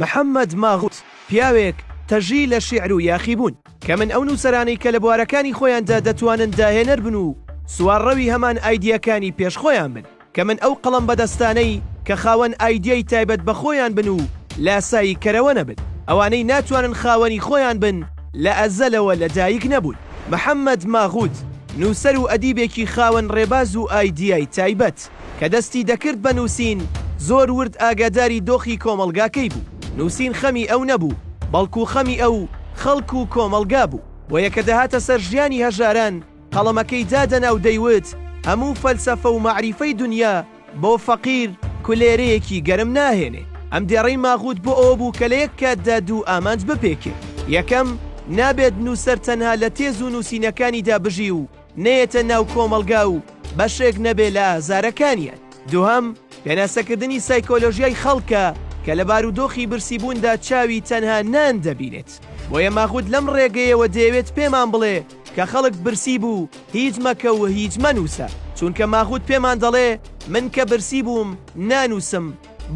محەممەد ماغوت پیاوێک تەژی لە شیعر و یاخی بوون کە من ئەو نووسەرانەی کە لە بوارەکانی خۆیاندا دەتوانن داهێنەر بن و سوارڕەوی هەمان ئایدیەکانی پێشخۆیان بن کە من ئەو قەڵەم بەدەستانەی کە خاوەن ئایدیای تایبەت بە خۆیان بن و لاسایی کەرەوە نەبن ئەوانەی ناتوانن خاوەنی خۆیان بن لە ئەزەلەوە لە دایک نەبوون. محەممەد ماغوت نووسەر و ئەدیبێکی خاوەن ڕێباز و ئایدیای تایبەت کە دەستی دەکرد بە نووسین زۆر ورد ئاگاداری دۆخی کۆمەلگاکەی بوو. نووسین خەمی ئەو نەبوو بەڵکو خەمی ئەو خەڵک و کۆمەلگا بوو بۆیە کە دەهاتە سەر ژیانی هەژاران قەڵەمەکەی دادەنا و دەیوت هەموو فەلسەفە و مەعریفەی دنیا بۆ فەقیر کولێرەیەکی گەرم ناهێنێ. ئەم دێڕەی ماغوت بۆ ئەوە بوو کە لە یەک کاتدا دوو ئامانج بپێکێ. یەکەم نابێت نووسەر تەنها لە تێز و نووسینەکانیدا بژی و نەیەتە ناو کۆمەلگا و بەشێک نەبێ لە ئازارەکانیان. دووهەم پێناسەکردنی سایکۆلۆژیای خەڵکە کە لە بارودۆخی برسیبووندا چاوی تەنها نان دەبینێت. بۆیە ماغوت لەم ڕێگەیەوە دەیەوێت پێمان بڵێ کە خەڵک برسی بوو هیچ مەکە و هیچ مەنووسە چونکە ماغوت پێمان دەڵێ من کە برسی بووم نانووسم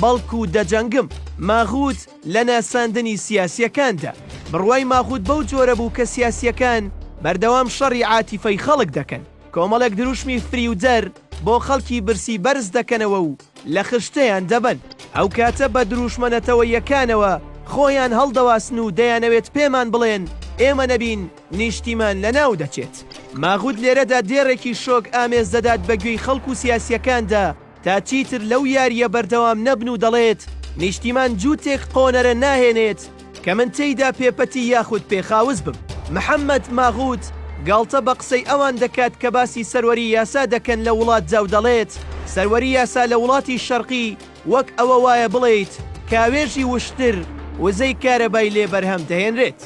بەڵکو دەجەنگم. ماغوت لە ناساندنی سیاسیەکاندا بڕوای ماغوت بەو جۆرە بوو کە سیاسیەکان بەردەوام شەڕی عاتیفەی خەڵک دەکەن کۆمەڵێک دروشمی فری و دەر بۆ خەڵکی برسی بەرز دەکەنەوە و لە خشتەیان دەبن. ئەو کاتە بە دروشمەنەتەوە یەکانەوە خۆیان هەڵدەواسن و دەیانەوێت پێمان بڵێن ئێمە نەبین نیشتیمان لە ناو دەچێت. ماغوت لێرەدا دێڕێکی شۆک ئامێز دەدات بە گوێی خەڵک و سیاسیەکاندا تا چیتر لەو یاریە بەردەوام نەبن و دەڵێت نیشتیمان جووتێک قۆنەرە ناهێنێت کە من تێیدا پێپەتی یاخود پێخاوز بم. محەممەد ماغوت گاڵتە بە قسەی ئەوان دەکات کە باسی سەروەری یاسا دەکەن لە وڵات جاو دەڵێت سەروەری یاسا لە وڵاتی شەرقی وەک ئەوە وایە بڵێیت کاوێژی وشتر وزەی کارەبای لێ بەرهەم دەهێنرێت.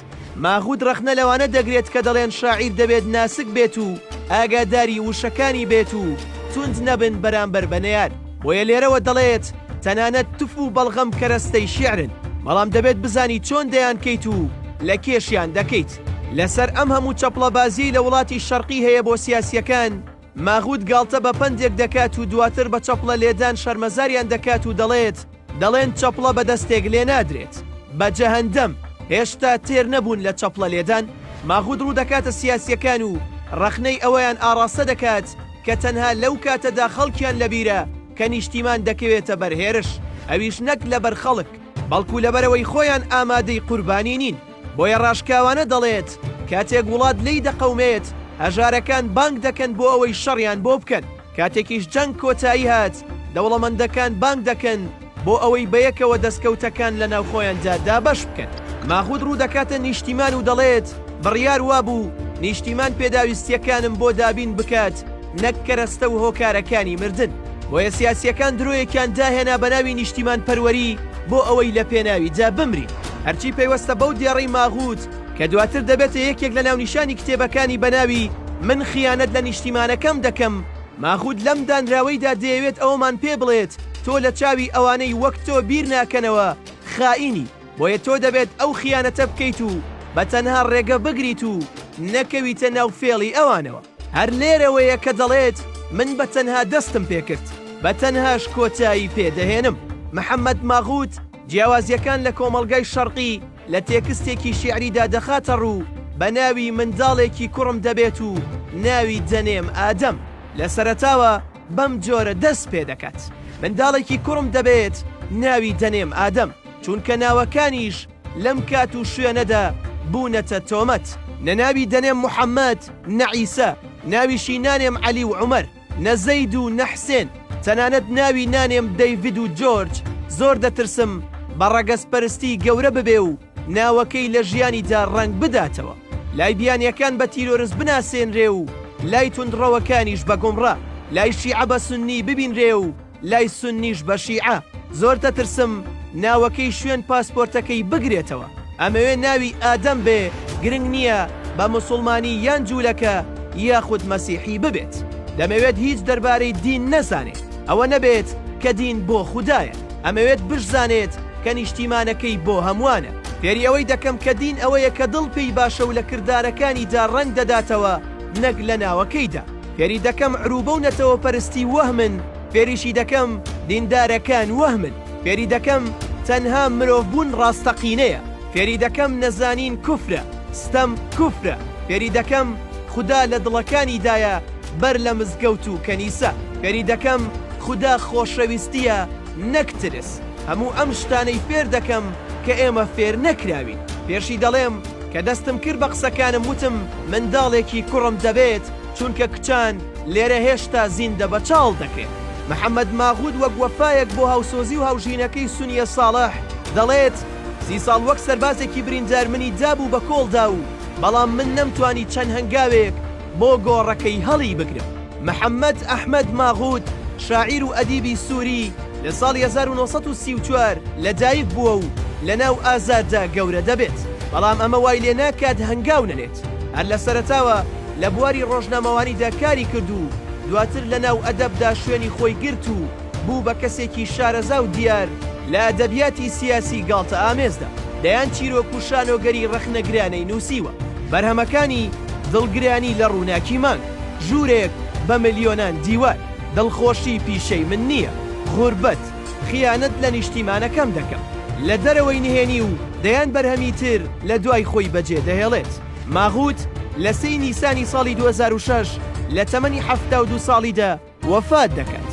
ماغوت ڕەخنە لەوانە دەگرێت کە دەڵێن شاعیر دەبێت ناسک بێت و ئاگاداری وشەکانی بێت و توند نەبن بەرامبەر بەنەیار. بۆیە لێرەوە دەڵێت تەنانەت تف و بەڵغەم کەرەستەی شیعرن بەڵام دەبێت بزانی چۆن دەیان کەیت و لە کێشیان دەکەیت. لەسەر ئەم هەموو چەپڵەبازی لە وڵاتی شەرقی هەیە بۆ سیاسیەکان ماغوت گاڵتە بە پندێک دەکات و دواتر بە چەپڵە لێدان شەرمەزاریان دەکات و دەڵێن چەپڵە بە دەستێک لێ نادرێت بە جەهەندەم هێشتا تێر نەبوون لە چەپڵە لێدان. ماغوت ڕوو دەکاتە سیاسیەکان و ڕەخنەی ئەوەیان ئاڕاستە دەکات کە تەنها لەو کاتەدا خەڵکیان لەبیرە کە نیشتیمان دەکەوێتە بەرهێرش ئەویش نەک لەبەر خەڵک بەڵکو لەبەرەوەی خۆیان ئامادەی قوربانی نین. بۆیە ڕاشکاوانە دەڵێت کاتێک وڵات لی دەقەومێت هەژارەکان بانگ دەکەن بۆ ئەوەی شەڕیان بۆ بکەن کاتێکیش جەنگ کۆتایی هات دەوڵەمەندەکان بانگ دەکەن بۆ ئەوەی بەیەکەوە دەستکەوتەکان لە ناو خۆیاندا دابەش بکەن. ماغوت ڕوو دەکاتە نیشتیمان و دەڵێت بڕیار وابوو نیشتیمان پێداویستیەکانم بۆ دابین بکات نەک کەرەستە و هۆکارەکانی مردن. بۆیە سیاسیەکان درۆیەکیان داهێنا بە ناوی نیشتیمان پەروەری بۆ ئەوەی لە پێناویدا بمرین. هەرچی پێوەستە بەو دێڕەی ماغوت کە دواتر دەبێتە یەکێک لە ناونیشانی کتێبەکانی بەناوی من خیانەت لە نیشتیمانەکەم دەکەم. ماغوت لەم دانراوەیدا دەیەوێت ئەومان پێ بڵێت تۆ لە چاوی ئەوانەی وەک تۆ بیر ناکەنەوە خائینی بۆیە تۆ دەبێت ئەو خیانەتە بکەیت و بە تەنها ڕێگە بگریت و نەکەویتە ناو فێڵی ئەوانەوە. هەر لێرەوەیە کە دەڵێت من بە تەنها دەستم پێکرد بە تەنهاش کۆتایی پێدەهێنم. محەممەد ماغوت جیاوازیەکان لە کۆمەلگای شەرقی لە تێکستێکی شیعریدا دەخاتە ڕوو بە ناوی منداڵێکی کوڕم دەبێت و ناوی دەنێم ئادەم. لە سەرەتاوە بەم جۆرە دەست پێ دەکات منداڵێکی کوڕم دەبێت ناوی دەنێم ئادەم چونکە ناوەکانیش لەم کات و شوێنەدا بوونەتە تۆمەت. نەناوی دەنێم محەممەد نەعیسا ناویشی نانێم عەلی و عومەر نەزەید و نەحسێن تەنانەت ناوی نانێم دەیڤید و جۆرج زۆر دەترسم بە ڕەگەزپەرستی گەورە ببێ و ناوەکەی لە ژیانیدا ڕەنگ بداتەوە لای بیانیەکان بە تیرۆرس بناسێنرێ و لای توندڕەوەکانیش بە گومڕا لای شیعە بە سونی ببینرێ و لای سونیش بە شیعە زۆر دەترسم ناوەکەی شوێن پاسپۆرتەکەی بگرێتەوە. ئەمەوێ ناوی ئادەم بێ گرنگ نییە بە موسڵمانی یان جوولەکە یاخود مەسیحی ببێت. دەمەوێت هیچ دەربارەی دین نەزانێت ئەوە نەبێت کە دین بۆ خوددایە ئەمەوێت بشزانێت کە نیشتیمانەکەی بۆ هەمووانە. فێری ئەوەی دەکەم کە دین ئەوەیە کە دڵ پێی باشە و لە کردارەکانیدا ڕەنگ دەداتەوە نەک لە ناوەکەیدا. فێری دەکەم عروبە و نەتەوە پەرستی وەهمن فێریشی دەکەم دیندارەکان وەهمن. فێری دەکەم تەنها مرۆڤبوون ڕاستەقینەیە. فێری دەکەم نەزانین کوفرە، ستەم کوفرە. فێری دەکەم خوددا لە دڵەکانیدایە بەر لە مزگەوت و کەنیسە. فێری دەکەم خوددا خۆشەویستیە نەکترس. هەموو ئەم شتانەی فێر دەکەم کە ئێمە فێر نەکراوین. پێشی دەڵێم کە دەستم کرد بە قسەکانم وتم منداڵێکی کوڕم دەبێت چونکە کچان لێرە هێشتا زیندە بە چاڵ دەکرێت. محەممەد ماغود وەک وەفایەک بۆ هاوسۆزی و هاوژینەکەی سونیە ساڵح دەڵێت 30 ساڵ وەک سەربازێکی بریندار منی دابوو بە کۆڵدا و بەڵام من نەمتوانی چەند هەنگاوێک بۆ گۆڕەکەی هەڵی بگرم. محەممەد ئەحمەد ماغود شاعیر و ئەدیبی سووری لە ساڵی 1934 لەدایک بووە و لە ناو ئازاردا گەورە دەبێت. بەڵام ئەمە وای لێ ناکات هەنگاو نەنێت. هەر لە سەرەتاوە لە بواری ڕۆژنامەوانیدا کاری کرد و دواتر لە ناو ئەدەبدا شوێنی خۆی گرت و بوو بە کەسێکی شارەزا و دیار لە ئەدەبیاتی سیاسی گاڵتە ئامێزدا. دەیان چیرۆک و شانۆگەری ڕەخنەگرانەی نووسیوە. بەرهەمەکانی دڵگرانی لە ڕووناکی مانگ، ژوورێک بە ملیۆنان دیوار، دڵخۆشی پیشەی من نییە، غوربەت، خیانەت لە نیشتیمانەکەم دەکەم. لە دەرەوەی نهێنی و دەیان بەرهەمی تر لە دوای خۆی بەجێ دەهێڵێت. ماغوت لە 3 نیسانی ساڵی 2006 لە تەمەنی 72 ساڵیدا وەفات دەکات.